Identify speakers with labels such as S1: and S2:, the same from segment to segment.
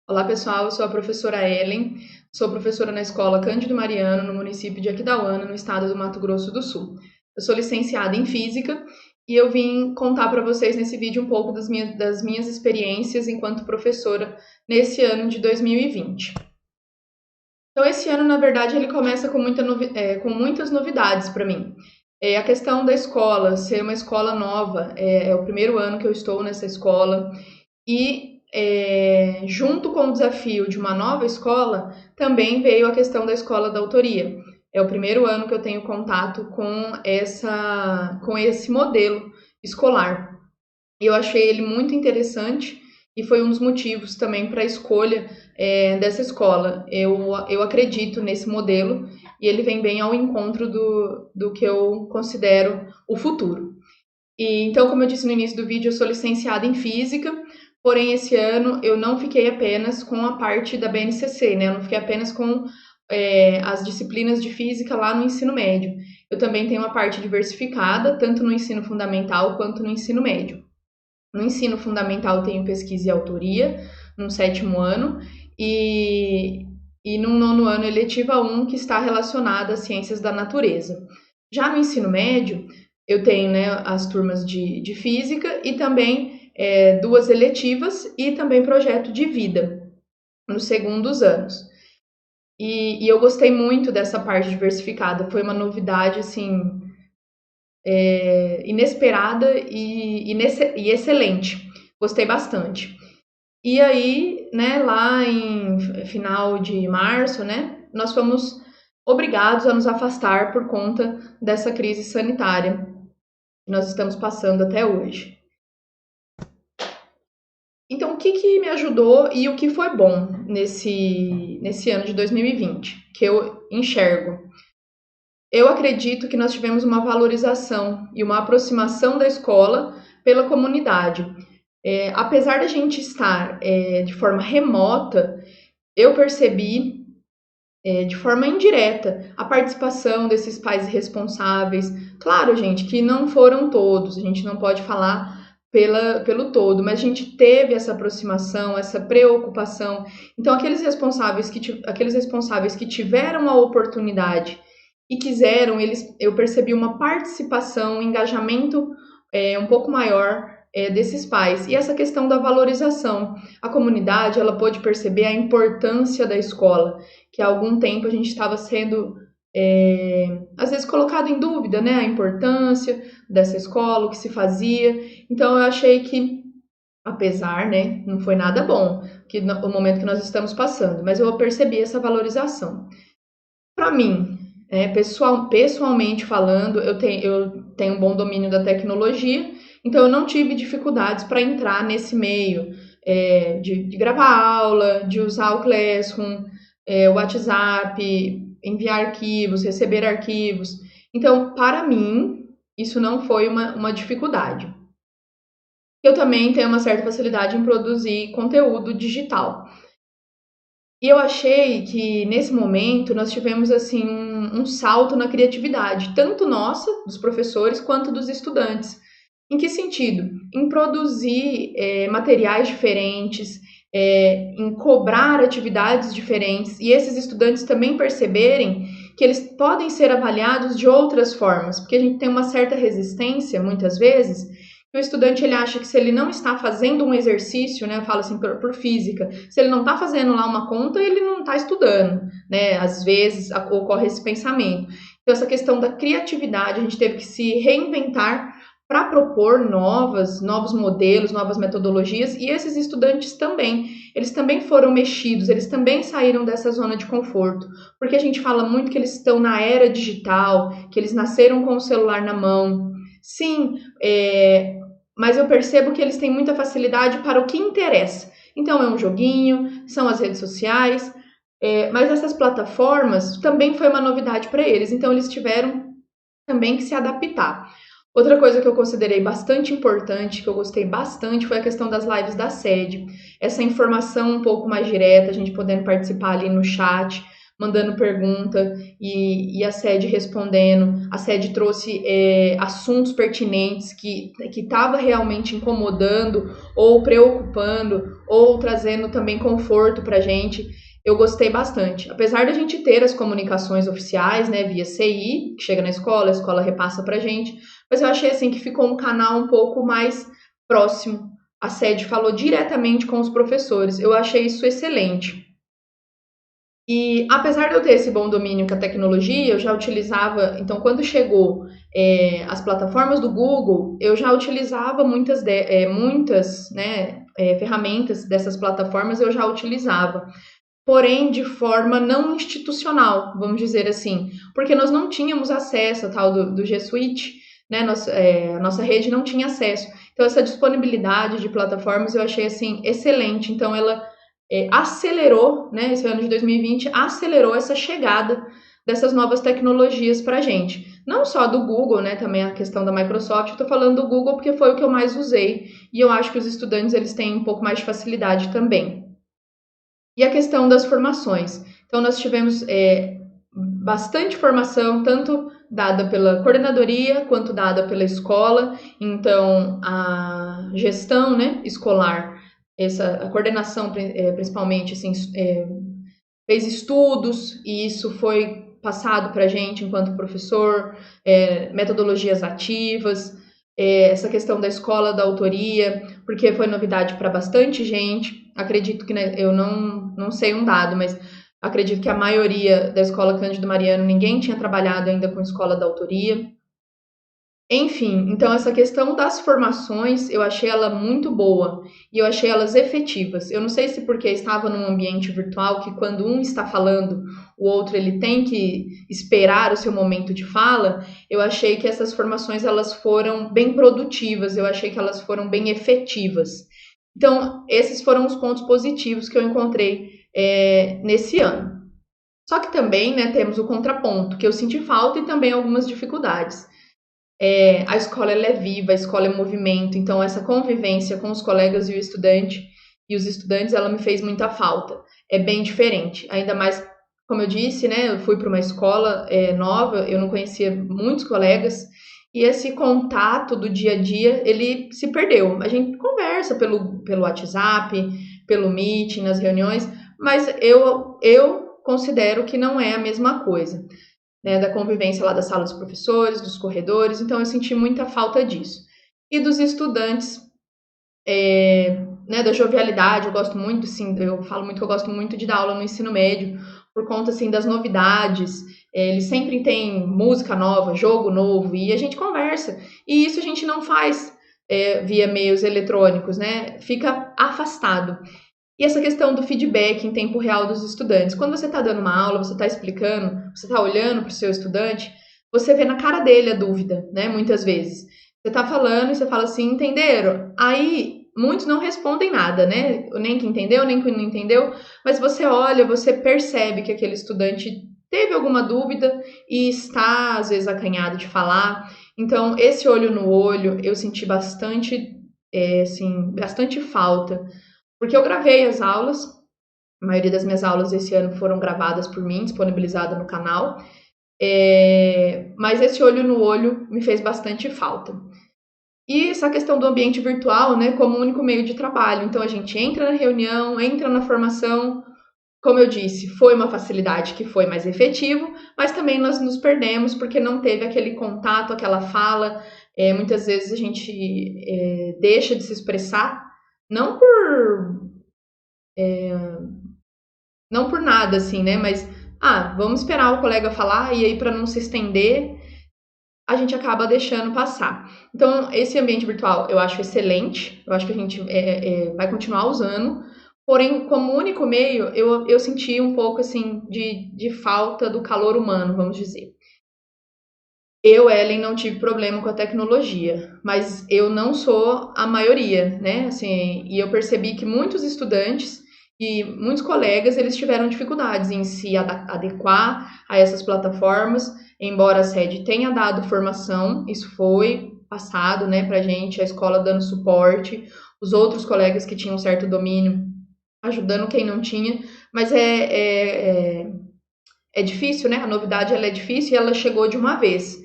S1: Olá, pessoal. Eu sou a professora Ellen, sou professora na Escola Cândido Mariano, no município de Aquidauana, no estado do Mato Grosso do Sul. Eu sou licenciada em Física e eu vim contar para vocês nesse vídeo um pouco das minhas experiências enquanto professora nesse ano de 2020. Então, esse ano, na verdade, ele começa com muitas novidades para mim. A questão da escola, ser uma escola nova, é o primeiro ano que eu estou nessa escola, e junto com o desafio de uma nova escola, também veio a questão da escola da autoria. É o primeiro ano que eu tenho contato com esse modelo escolar. E eu achei ele muito interessante e foi um dos motivos também para a escolha dessa escola. Eu acredito nesse modelo e ele vem bem ao encontro do que eu considero o futuro. Então, como eu disse no início do vídeo, eu sou licenciada em Física, porém esse ano eu não fiquei apenas com a parte da BNCC, né? Eu não fiquei apenas com as disciplinas de Física lá no ensino médio. Eu também tenho uma parte diversificada, tanto no ensino fundamental quanto no ensino médio. No ensino fundamental tenho pesquisa e autoria, no 7º ano, e no 9º ano eletiva 1, que está relacionada às ciências da natureza. Já no ensino médio, eu tenho, né, as turmas de física e também 2 eletivas e também projeto de vida nos segundos anos. E eu gostei muito dessa parte diversificada, foi uma novidade assim inesperada e excelente. Gostei bastante. E aí, né, lá em final de março, né, nós fomos obrigados a nos afastar por conta dessa crise sanitária que nós estamos passando até hoje. Então, o que me ajudou e o que foi bom nesse ano de 2020, que eu enxergo? Eu acredito que nós tivemos uma valorização e uma aproximação da escola pela comunidade. Apesar da gente estar de forma remota, eu percebi de forma indireta a participação desses pais responsáveis. Claro, gente, que não foram todos, a gente não pode falar pelo todo, mas a gente teve essa aproximação, essa preocupação. Então, aqueles responsáveis que tiveram a oportunidade e quiseram, eu percebi uma participação, um engajamento um pouco maior desses pais. E essa questão da valorização. A comunidade, ela pôde perceber a importância da escola, que há algum tempo a gente estava sendo, às vezes, colocado em dúvida, né? A importância dessa escola, o que se fazia. Então, eu achei que, apesar, né, não foi nada bom o momento que nós estamos passando, mas eu percebi essa valorização. Para mim, pessoalmente falando, eu tenho um bom domínio da tecnologia, então eu não tive dificuldades para entrar nesse meio de gravar aula, de usar o Classroom, o WhatsApp, enviar arquivos, receber arquivos. Então, para mim, isso não foi uma dificuldade. Eu também tenho uma certa facilidade em produzir conteúdo digital. E eu achei que nesse momento nós tivemos assim um salto na criatividade, tanto nossa, dos professores, quanto dos estudantes. Em que sentido? Em produzir materiais diferentes, em cobrar atividades diferentes, e esses estudantes também perceberem que eles podem ser avaliados de outras formas, porque a gente tem uma certa resistência, muitas vezes, o estudante ele acha que se ele não está fazendo um exercício, né, eu falo assim por física, se ele não está fazendo lá uma conta, ele não está estudando, né? Às vezes ocorre esse pensamento. Então, essa questão da criatividade, a gente teve que se reinventar para propor novos modelos, novas metodologias, e esses estudantes também, eles também foram mexidos, eles também saíram dessa zona de conforto, porque a gente fala muito que eles estão na era digital, que eles nasceram com o celular na mão. Sim, mas eu percebo que eles têm muita facilidade para o que interessa. Então, é um joguinho, são as redes sociais, mas essas plataformas também foi uma novidade para eles, então eles tiveram também que se adaptar. Outra coisa que eu considerei bastante importante, que eu gostei bastante, foi a questão das lives da sede. Essa informação um pouco mais direta, a gente podendo participar ali no chat, mandando pergunta e a sede respondendo. A sede trouxe assuntos pertinentes que estava realmente incomodando ou preocupando ou trazendo também conforto para a gente. Eu gostei bastante. Apesar da gente ter as comunicações oficiais, né, via CI, que chega na escola, a escola repassa para a gente, mas eu achei assim que ficou um canal um pouco mais próximo. A sede falou diretamente com os professores. Eu achei isso excelente. E apesar de eu ter esse bom domínio com a tecnologia, eu já utilizava. Então, quando chegou as plataformas do Google, eu já utilizava muitas, né, ferramentas dessas plataformas, eu já utilizava. Porém, de forma não institucional, vamos dizer assim, porque nós não tínhamos acesso ao tal do G Suite, né? A nossa rede não tinha acesso. Então, essa disponibilidade de plataformas eu achei assim excelente. Então, ela acelerou, né? Esse ano de 2020 acelerou essa chegada dessas novas tecnologias para a gente. Não só do Google, né? Também a questão da Microsoft. Estou falando do Google porque foi o que eu mais usei e eu acho que os estudantes eles têm um pouco mais de facilidade também. E a questão das formações. Então, nós tivemos bastante formação, tanto dada pela coordenadoria quanto dada pela escola. Então, a gestão, né, escolar, a coordenação principalmente, assim, fez estudos e isso foi passado para a gente enquanto professor, metodologias ativas, essa questão da escola da autoria, porque foi novidade para bastante gente. Acredito que, né, eu não sei um dado, mas acredito que a maioria da escola Cândido Mariano, ninguém tinha trabalhado ainda com escola da autoria. Enfim, então essa questão das formações, eu achei ela muito boa e eu achei elas efetivas. Eu não sei se porque estava num ambiente virtual que quando um está falando, o outro ele tem que esperar o seu momento de fala. Eu achei que essas formações elas foram bem produtivas, eu achei que elas foram bem efetivas. Então, esses foram os pontos positivos que eu encontrei nesse ano. Só que também, né, temos o contraponto, que eu senti falta e também algumas dificuldades. A escola ela é viva, a escola é movimento, então essa convivência com os colegas e os estudantes, ela me fez muita falta. É bem diferente, ainda mais, como eu disse, né, eu fui para uma escola nova, eu não conhecia muitos colegas, e esse contato do dia a dia, ele se perdeu. A gente conversa pelo WhatsApp, pelo Meet, nas reuniões, mas eu considero que não é a mesma coisa. Né, da convivência lá da sala dos professores, dos corredores, então eu senti muita falta disso. E dos estudantes, né, da jovialidade, eu gosto muito, sim, eu falo muito que eu gosto muito de dar aula no ensino médio, por conta, assim, das novidades, eles sempre têm música nova, jogo novo, e a gente conversa, e isso a gente não faz via meios eletrônicos, né, fica afastado. E essa questão do feedback em tempo real dos estudantes. Quando você está dando uma aula, você está explicando, você está olhando para o seu estudante, você vê na cara dele a dúvida, né? Muitas vezes. Você está falando e você fala assim, entenderam? Aí, muitos não respondem nada, né? Nem que entendeu, nem que não entendeu. Mas você olha, você percebe que aquele estudante teve alguma dúvida e está, às vezes, acanhado de falar. Então, esse olho no olho, eu senti bastante, bastante falta. Porque eu gravei as aulas, a maioria das minhas aulas esse ano foram gravadas por mim, disponibilizada no canal, mas esse olho no olho me fez bastante falta. E essa questão do ambiente virtual, né, como único meio de trabalho. Então a gente entra na reunião, entra na formação, como eu disse, foi uma facilidade que foi mais efetivo, mas também nós nos perdemos porque não teve aquele contato, aquela fala. Muitas vezes a gente deixa de se expressar, não não por nada, assim, né? Mas, vamos esperar o colega falar e aí para não se estender, a gente acaba deixando passar. Então, esse ambiente virtual eu acho excelente, eu acho que a gente vai continuar usando, porém, como único meio, eu senti um pouco, assim, de falta do calor humano, vamos dizer. Eu, Ellen, não tive problema com a tecnologia, mas eu não sou a maioria, né? Assim, e eu percebi que muitos estudantes e muitos colegas, eles tiveram dificuldades em se adequar a essas plataformas, embora a sede tenha dado formação, isso foi passado, né, pra gente, a escola dando suporte, os outros colegas que tinham certo domínio ajudando quem não tinha, mas é difícil, né? A novidade ela é difícil e ela chegou de uma vez.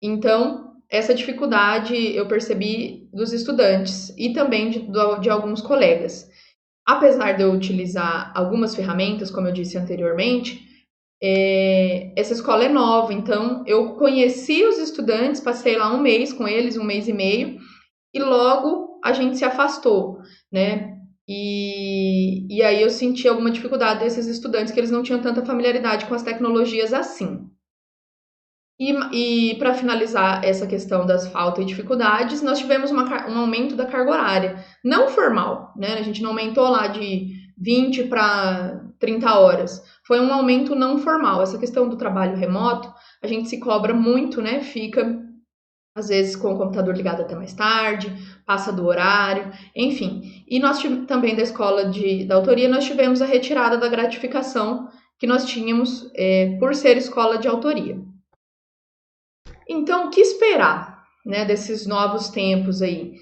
S1: Então, essa dificuldade eu percebi dos estudantes e também de alguns colegas. apesar de eu utilizar algumas ferramentas, como eu disse anteriormente, essa escola é nova, então eu conheci os estudantes, passei lá um mês com eles, um mês e meio, e logo a gente se afastou, né? E aí eu senti alguma dificuldade desses estudantes, que eles não tinham tanta familiaridade com as tecnologias assim. E para finalizar essa questão das faltas e dificuldades, nós tivemos um aumento da carga horária, não formal, né? A gente não aumentou lá de 20 para 30 horas. Foi um aumento não formal. Essa questão do trabalho remoto, a gente se cobra muito, né? Fica, às vezes, com o computador ligado até mais tarde, passa do horário, enfim. E nós também da escola da autoria, nós tivemos a retirada da gratificação que nós tínhamos por ser escola de autoria. Então, o que esperar, né, desses novos tempos aí?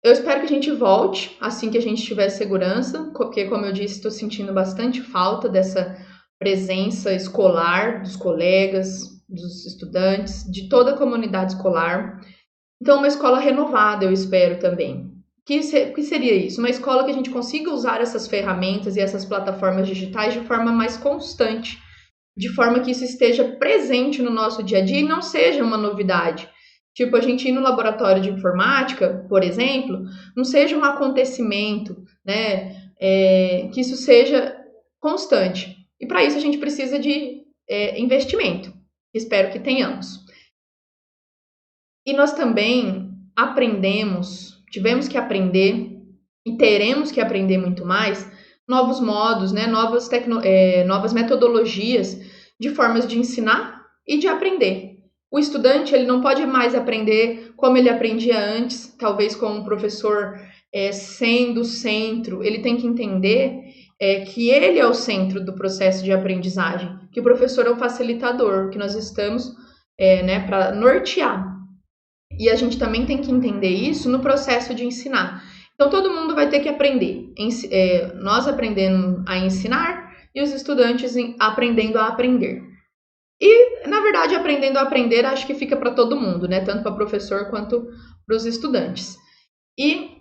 S1: Eu espero que a gente volte assim que a gente tiver segurança, porque, como eu disse, estou sentindo bastante falta dessa presença escolar, dos colegas, dos estudantes, de toda a comunidade escolar. Então, uma escola renovada, eu espero também. O que seria isso? Uma escola que a gente consiga usar essas ferramentas e essas plataformas digitais de forma mais constante, de forma que isso esteja presente no nosso dia a dia e não seja uma novidade. Tipo, a gente ir no laboratório de informática, por exemplo, não seja um acontecimento, né? Que isso seja constante. E para isso a gente precisa de investimento. Espero que tenhamos. E nós também tivemos que aprender e teremos que aprender muito mais novos modos, né? Novas metodologias de formas de ensinar e de aprender. O estudante ele não pode mais aprender como ele aprendia antes, talvez com um professor sendo o centro. Ele tem que entender que ele é o centro do processo de aprendizagem, que o professor é o facilitador, que nós estamos né, para nortear. E a gente também tem que entender isso no processo de ensinar. Então, todo mundo vai ter que aprender. Nós aprendendo a ensinar e os estudantes aprendendo a aprender. E, na verdade, aprendendo a aprender, acho que fica para todo mundo, né? Tanto para o professor quanto para os estudantes. E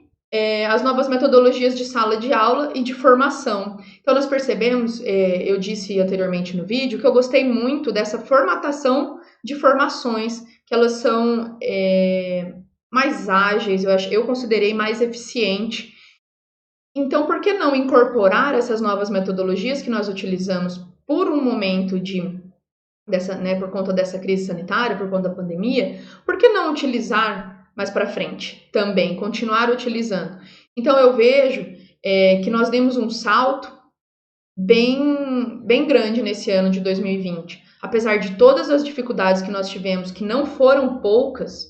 S1: as novas metodologias de sala de aula e de formação. Então, nós percebemos, eu disse anteriormente no vídeo, que eu gostei muito dessa formatação de formações, que elas são mais ágeis, eu considerei mais eficiente. Então, por que não incorporar essas novas metodologias que nós utilizamos por um momento por conta dessa crise sanitária, por conta da pandemia? Por que não utilizar mais para frente também, continuar utilizando? Então, eu vejo que nós demos um salto bem, bem grande nesse ano de 2020. Apesar de todas as dificuldades que nós tivemos, que não foram poucas,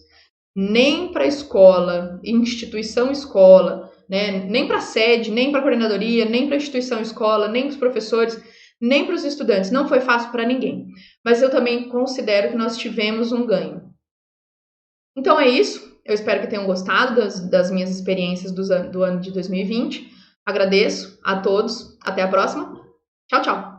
S1: nem para a escola, instituição escola, né, nem para a sede, nem para a coordenadoria, nem para a instituição escola, nem para os professores, nem para os estudantes. Não foi fácil para ninguém. Mas eu também considero que nós tivemos um ganho. Então é isso. Eu espero que tenham gostado das minhas experiências do ano de 2020. Agradeço a todos. Até a próxima. Tchau, tchau.